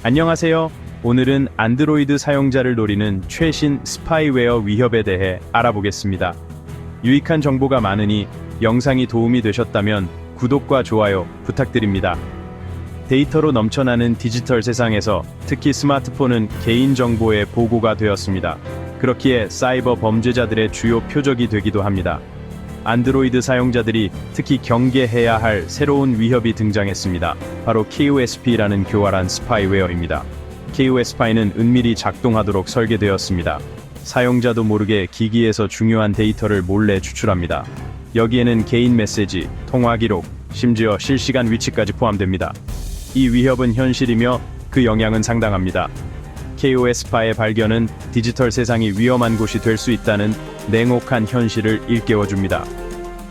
안녕하세요. 오늘은 안드로이드 사용자를 노리는 최신 스파이웨어 위협에 대해 알아보겠습니다. 유익한 정보가 많으니 영상이 도움이 되셨다면 구독과 좋아요 부탁드립니다. 데이터로 넘쳐나는 디지털 세상에서 특히 스마트폰은 개인정보의 보고가 되었습니다. 그렇기에 사이버 범죄자들의 주요 표적이 되기도 합니다. 안드로이드 사용자들이 특히 경계해야 할 새로운 위협이 등장했습니다. 바로 KOSP라는 교활한 스파이웨어입니다. KOSP는 은밀히 작동하도록 설계되었습니다. 사용자도 모르게 기기에서 중요한 데이터를 몰래 추출합니다. 여기에는 개인 메시지, 통화 기록, 심지어 실시간 위치까지 포함됩니다. 이 위협은 현실이며 그 영향은 상당합니다. KOSP의 발견은 디지털 세상이 위험한 곳이 될 수 있다는 냉혹한 현실을 일깨워줍니다.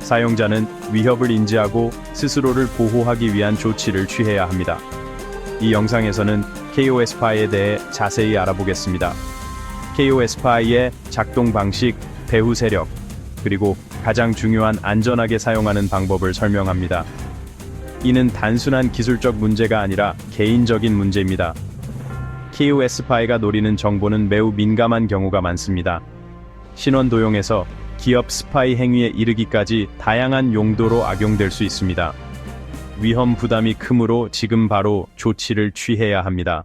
사용자는 위협을 인지하고 스스로를 보호하기 위한 조치를 취해야 합니다. 이 영상에서는 KOSP에 대해 자세히 알아보겠습니다. KOSP의 작동 방식, 배후 세력, 그리고 가장 중요한 안전하게 사용하는 방법을 설명합니다. 이는 단순한 기술적 문제가 아니라 개인적인 문제입니다. KOSP가 노리는 정보는 매우 민감한 경우가 많습니다. 신원 도용에서 기업 스파이 행위에 이르기까지 다양한 용도로 악용될 수 있습니다. 위험 부담이 크므로 지금 바로 조치를 취해야 합니다.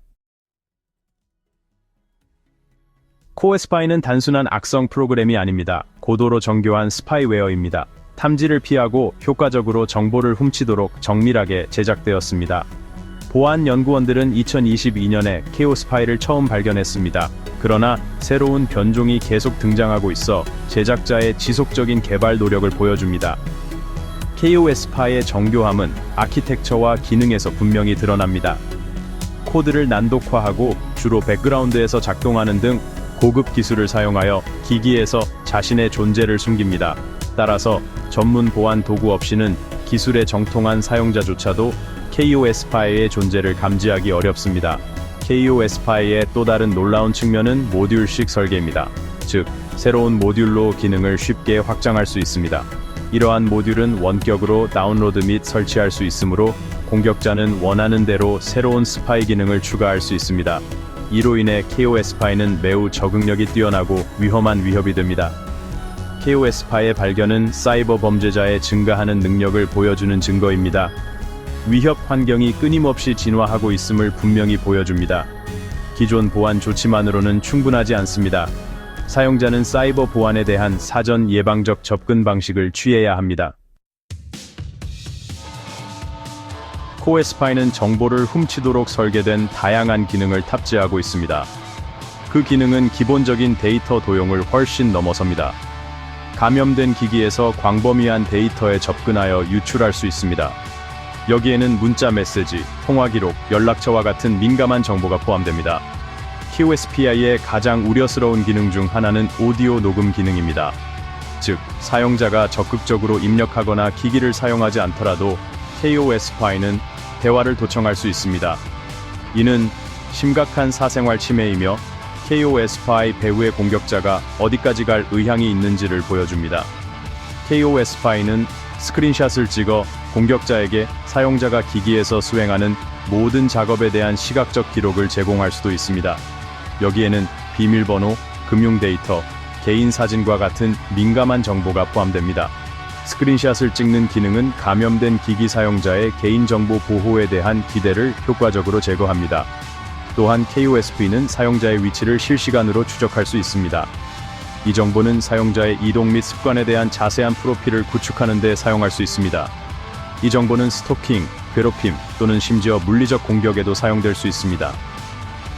KOSP는 단순한 악성 프로그램이 아닙니다. 고도로 정교한 스파이웨어입니다. 탐지를 피하고 효과적으로 정보를 훔치도록 정밀하게 제작되었습니다. 보안 연구원들은 2022년에 KOSP를 처음 발견했습니다. 그러나 새로운 변종이 계속 등장하고 있어 제작자의 지속적인 개발 노력을 보여줍니다. KOSP의 정교함은 아키텍처와 기능에서 분명히 드러납니다. 코드를 난독화하고 주로 백그라운드에서 작동하는 등 고급 기술을 사용하여 기기에서 자신의 존재를 숨깁니다. 따라서 전문 보안 도구 없이는 기술에 정통한 사용자조차도 KOSP의 존재를 감지하기 어렵습니다. KOSP의 또 다른 놀라운 측면은 모듈식 설계입니다. 즉, 새로운 모듈로 기능을 쉽게 확장할 수 있습니다. 이러한 모듈은 원격으로 다운로드 및 설치할 수 있으므로 공격자는 원하는 대로 새로운 스파이 기능을 추가할 수 있습니다. 이로 인해 KOSP는 매우 적응력이 뛰어나고 위험한 위협이 됩니다. KOSP의 발견은 사이버 범죄자의 증가하는 능력을 보여주는 증거입니다. 위협 환경이 끊임없이 진화하고 있음을 분명히 보여줍니다. 기존 보안 조치만으로는 충분하지 않습니다. 사용자는 사이버 보안에 대한 사전 예방적 접근 방식을 취해야 합니다. KOSP는 정보를 훔치도록 설계된 다양한 기능을 탑재하고 있습니다. 그 기능은 기본적인 데이터 도용을 훨씬 넘어섭니다. 감염된 기기에서 광범위한 데이터에 접근하여 유출할 수 있습니다. 여기에는 문자 메시지, 통화 기록, 연락처와 같은 민감한 정보가 포함됩니다. KOSP의 가장 우려스러운 기능 중 하나는 오디오 녹음 기능입니다. 즉, 사용자가 적극적으로 입력하거나 기기를 사용하지 않더라도 KOSP는 대화를 도청할 수 있습니다. 이는 심각한 사생활 침해이며 KOSP 배후의 공격자가 어디까지 갈 의향이 있는지를 보여줍니다. KOSP는 스크린샷을 찍어 공격자에게 사용자가 기기에서 수행하는 모든 작업에 대한 시각적 기록을 제공할 수도 있습니다. 여기에는 비밀번호, 금융 데이터, 개인 사진과 같은 민감한 정보가 포함됩니다. 스크린샷을 찍는 기능은 감염된 기기 사용자의 개인정보 보호에 대한 기대를 효과적으로 제거합니다. 또한 KOSP는 사용자의 위치를 실시간으로 추적할 수 있습니다. 이 정보는 사용자의 이동 및 습관에 대한 자세한 프로필을 구축하는 데 사용할 수 있습니다. 이 정보는 스토킹, 괴롭힘 또는 심지어 물리적 공격에도 사용될 수 있습니다.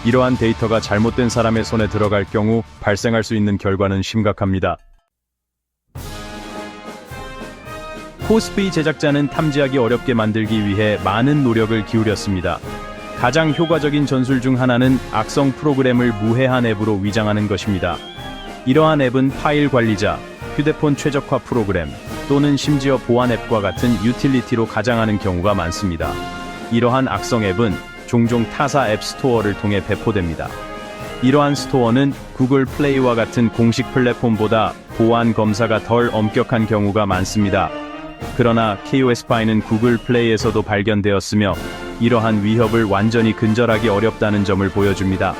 이러한 데이터가 잘못된 사람의 손에 들어갈 경우 발생할 수 있는 결과는 심각합니다. KOSP 제작자는 탐지하기 어렵게 만들기 위해 많은 노력을 기울였습니다. 가장 효과적인 전술 중 하나는 악성 프로그램을 무해한 앱으로 위장하는 것입니다. 이러한 앱은 파일 관리자, 휴대폰 최적화 프로그램, 또는 심지어 보안 앱과 같은 유틸리티로 가장하는 경우가 많습니다. 이러한 악성 앱은 종종 타사 앱 스토어를 통해 배포됩니다. 이러한 스토어는 구글 플레이와 같은 공식 플랫폼보다 보안 검사가 덜 엄격한 경우가 많습니다. 그러나 KOSP는 구글 플레이에서도 발견되었으며 이러한 위협을 완전히 근절하기 어렵다는 점을 보여줍니다.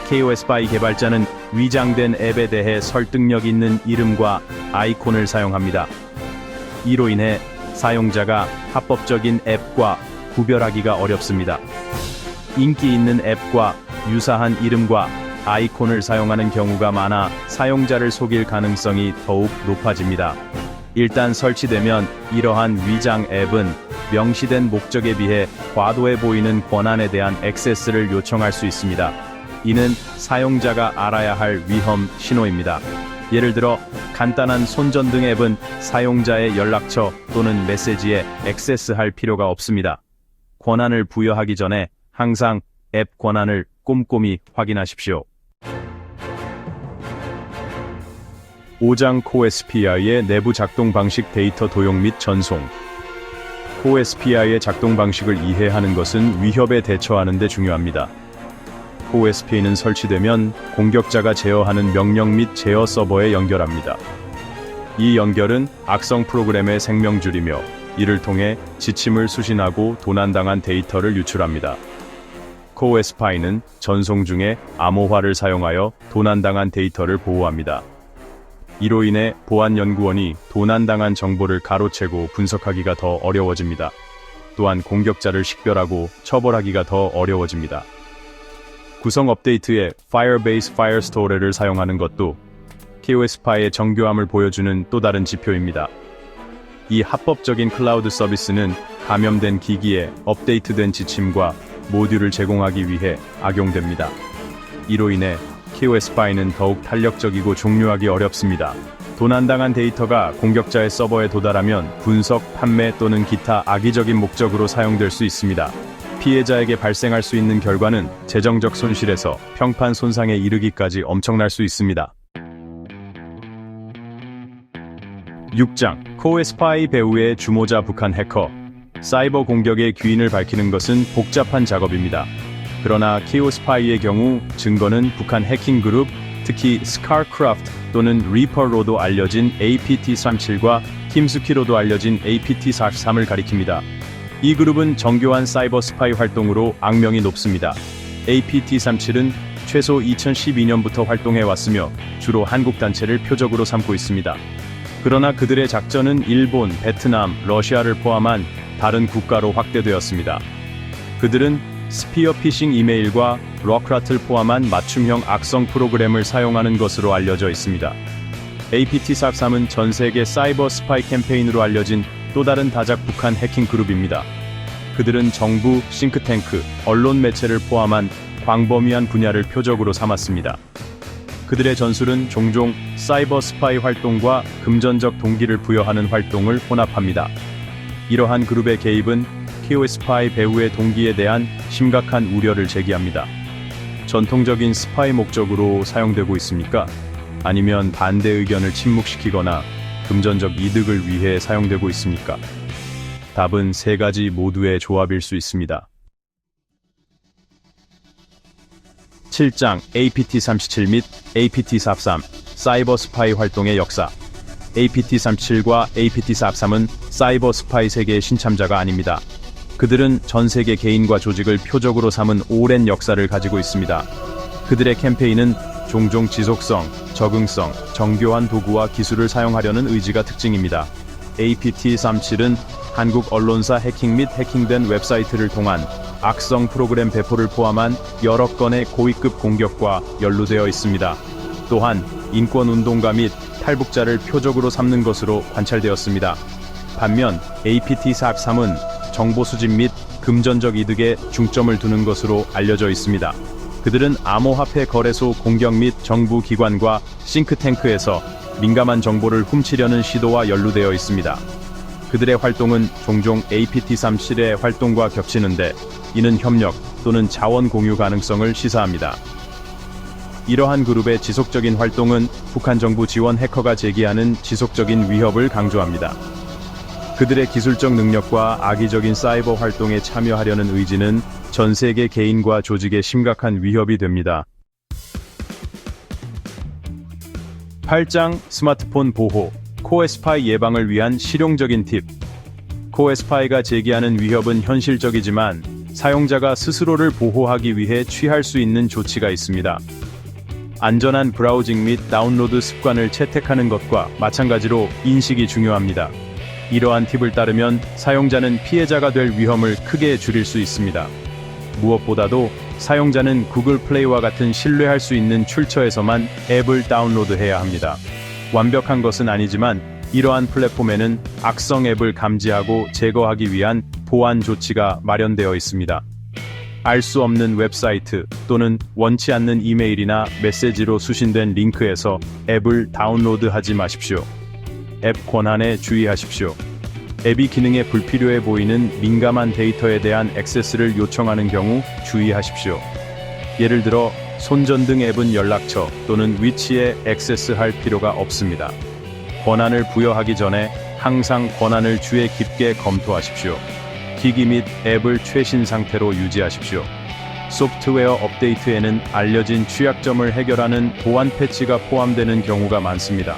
KOSPI 개발자는 위장된 앱에 대해 설득력 있는 이름과 아이콘을 사용합니다. 이로 인해 사용자가 합법적인 앱과 구별하기가 어렵습니다. 인기 있는 앱과 유사한 이름과 아이콘을 사용하는 경우가 많아 사용자를 속일 가능성이 더욱 높아집니다. 일단 설치되면 이러한 위장 앱은 명시된 목적에 비해 과도해 보이는 권한에 대한 액세스를 요청할 수 있습니다. 이는 사용자가 알아야 할 위험 신호입니다. 예를 들어 간단한 손전등 앱은 사용자의 연락처 또는 메시지에 액세스할 필요가 없습니다. 권한을 부여하기 전에 항상 앱 권한을 꼼꼼히 확인하십시오. 5장 CoSPI의 내부 작동 방식 데이터 도용 및 전송. CoSPI의 작동 방식을 이해하는 것은 위협에 대처하는 데 중요합니다. CoSPI는 설치되면 공격자가 제어하는 명령 및 제어 서버에 연결합니다. 이 연결은 악성 프로그램의 생명줄이며 이를 통해 지침을 수신하고 도난당한 데이터를 유출합니다. CoSPI는 전송 중에 암호화를 사용하여 도난당한 데이터를 보호합니다. 이로 인해 보안연구원이 도난당한 정보를 가로채고 분석하기가 더 어려워집니다. 또한 공격자를 식별하고 처벌하기가 더 어려워집니다. 구성 업데이트에 Firebase Firestore를 사용하는 것도 KOSPI의 정교함을 보여주는 또 다른 지표입니다. 이 합법적인 클라우드 서비스는 감염된 기기에 업데이트된 지침과 모듈을 제공하기 위해 악용됩니다. 이로 인해 KOSPI는 더욱 탄력적이고 종료하기 어렵습니다. 도난당한 데이터가 공격자의 서버에 도달하면 분석, 판매 또는 기타 악의적인 목적으로 사용될 수 있습니다. 피해자에게 발생할 수 있는 결과는 재정적 손실에서 평판 손상에 이르기까지 엄청날 수 있습니다. 6장 CoSPI 배후의 주모자 북한 해커. 사이버 공격의 귀인을 밝히는 것은 복잡한 작업입니다. 그러나 KOSPI의 경우 증거는 북한 해킹 그룹, 특히 스카크래프트 또는 리퍼로도 알려진 APT37과 김스키로도 알려진 APT43을 가리킵니다. 이 그룹은 정교한 사이버 스파이 활동으로 악명이 높습니다. APT37은 최소 2012년부터 활동해왔으며 주로 한국 단체를 표적으로 삼고 있습니다. 그러나 그들의 작전은 일본, 베트남, 러시아를 포함한 다른 국가로 확대되었습니다. 그들은 스피어 피싱 이메일과 럭рат을 포함한 맞춤형 악성 프로그램을 사용하는 것으로 알려져 있습니다. APT43은 전 세계 사이버 스파이 캠페인으로 알려진 또 다른 다작 북한 해킹 그룹입니다. 그들은 정부, 싱크탱크, 언론 매체를 포함한 광범위한 분야를 표적으로 삼았습니다. 그들의 전술은 종종 사이버 스파이 활동과 금전적 동기를 부여하는 활동을 혼합합니다. 이러한 그룹의 개입은 KOSPI 배후의 동기에 대한 심각한 우려를 제기합니다. 전통적인 스파이 목적으로 사용되고 있습니까? 아니면 반대 의견을 침묵시키거나 금전적 이득을 위해 사용되고 있습니까? 답은 세 가지 모두의 조합일 수 있습니다. 7장 APT37 및 APT43 사이버 스파이 활동의 역사. APT37과 APT43은 사이버 스파이 세계의 신참자가 아닙니다. 그들은 전 세계 개인과 조직을 표적으로 삼은 오랜 역사를 가지고 있습니다. 그들의 캠페인은 종종 지속성, 적응성, 정교한 도구와 기술을 사용하려는 의지가 특징입니다. APT37은 한국 언론사 해킹 및 해킹된 웹사이트를 통한 악성 프로그램 배포를 포함한 여러 건의 고위급 공격과 연루되어 있습니다. 또한 인권운동가 및 탈북자를 표적으로 삼는 것으로 관찰되었습니다. 반면 APT43은 정보 수집 및 금전적 이득에 중점을 두는 것으로 알려져 있습니다. 그들은 암호화폐 거래소 공격 및 정부 기관과 싱크탱크에서 민감한 정보를 훔치려는 시도와 연루되어 있습니다. 그들의 활동은 종종 APT37의 활동과 겹치는데 이는 협력 또는 자원 공유 가능성을 시사합니다. 이러한 그룹의 지속적인 활동은 북한 정부 지원 해커가 제기하는 지속적인 위협을 강조합니다. 그들의 기술적 능력과 악의적인 사이버 활동에 참여하려는 의지는 전 세계 개인과 조직에 심각한 위협이 됩니다. 8장 스마트폰 보호, CoSPI 예방을 위한 실용적인 팁. 코어 스파이가 제기하는 위협은 현실적이지만 사용자가 스스로를 보호하기 위해 취할 수 있는 조치가 있습니다. 안전한 브라우징 및 다운로드 습관을 채택하는 것과 마찬가지로 인식이 중요합니다. 이러한 팁을 따르면 사용자는 피해자가 될 위험을 크게 줄일 수 있습니다. 무엇보다도 사용자는 구글 플레이와 같은 신뢰할 수 있는 출처에서만 앱을 다운로드해야 합니다. 완벽한 것은 아니지만 이러한 플랫폼에는 악성 앱을 감지하고 제거하기 위한 보안 조치가 마련되어 있습니다. 알 수 없는 웹사이트 또는 원치 않는 이메일이나 메시지로 수신된 링크에서 앱을 다운로드하지 마십시오. 앱 권한에 주의하십시오. 앱이 기능에 불필요해 보이는 민감한 데이터에 대한 액세스를 요청하는 경우 주의하십시오. 예를 들어 손전등 앱은 연락처 또는 위치에 액세스할 필요가 없습니다. 권한을 부여하기 전에 항상 권한을 주의 깊게 검토하십시오. 기기 및 앱을 최신 상태로 유지하십시오. 소프트웨어 업데이트에는 알려진 취약점을 해결하는 보안 패치가 포함되는 경우가 많습니다.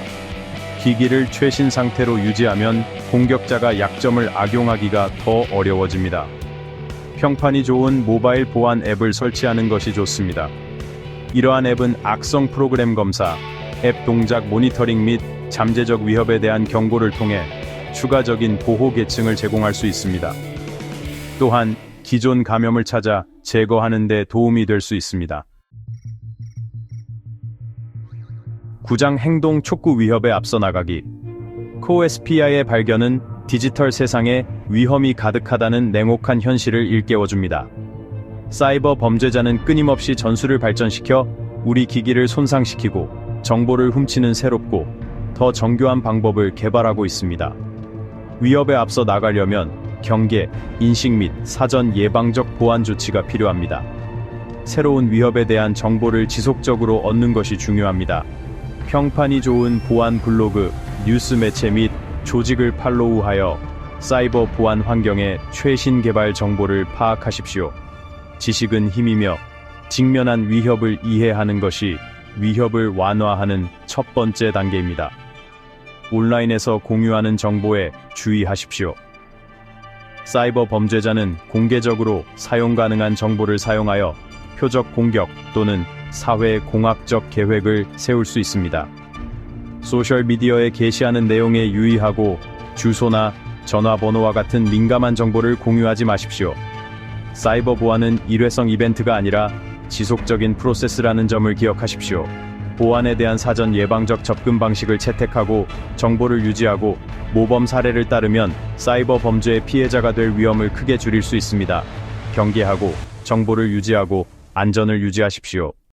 기기를 최신 상태로 유지하면 공격자가 약점을 악용하기가 더 어려워집니다. 평판이 좋은 모바일 보안 앱을 설치하는 것이 좋습니다. 이러한 앱은 악성 프로그램 검사, 앱 동작 모니터링 및 잠재적 위협에 대한 경고를 통해 추가적인 보호 계층을 제공할 수 있습니다. 또한 기존 감염을 찾아 제거하는 데 도움이 될 수 있습니다. 구장 행동 촉구 위협에 앞서 나가기. 코어 SPI의 발견은 디지털 세상에 위험이 가득하다는 냉혹한 현실을 일깨워줍니다. 사이버 범죄자는 끊임없이 전술을 발전시켜 우리 기기를 손상시키고 정보를 훔치는 새롭고 더 정교한 방법을 개발하고 있습니다. 위협에 앞서 나가려면 경계, 인식 및 사전 예방적 보안 조치가 필요합니다. 새로운 위협에 대한 정보를 지속적으로 얻는 것이 중요합니다. 평판이 좋은 보안 블로그, 뉴스 매체 및 조직을 팔로우하여 사이버 보안 환경의 최신 개발 정보를 파악하십시오. 지식은 힘이며 직면한 위협을 이해하는 것이 위협을 완화하는 첫 번째 단계입니다. 온라인에서 공유하는 정보에 주의하십시오. 사이버 범죄자는 공개적으로 사용 가능한 정보를 사용하여 표적 공격 또는 사회 공학적 계획을 세울 수 있습니다. 소셜미디어에 게시하는 내용에 유의하고 주소나 전화번호와 같은 민감한 정보를 공유하지 마십시오. 사이버 보안은 일회성 이벤트가 아니라 지속적인 프로세스라는 점을 기억하십시오. 보안에 대한 사전 예방적 접근 방식을 채택하고 정보를 유지하고 모범 사례를 따르면 사이버 범죄의 피해자가 될 위험을 크게 줄일 수 있습니다. 경계하고 정보를 유지하고 안전을 유지하십시오.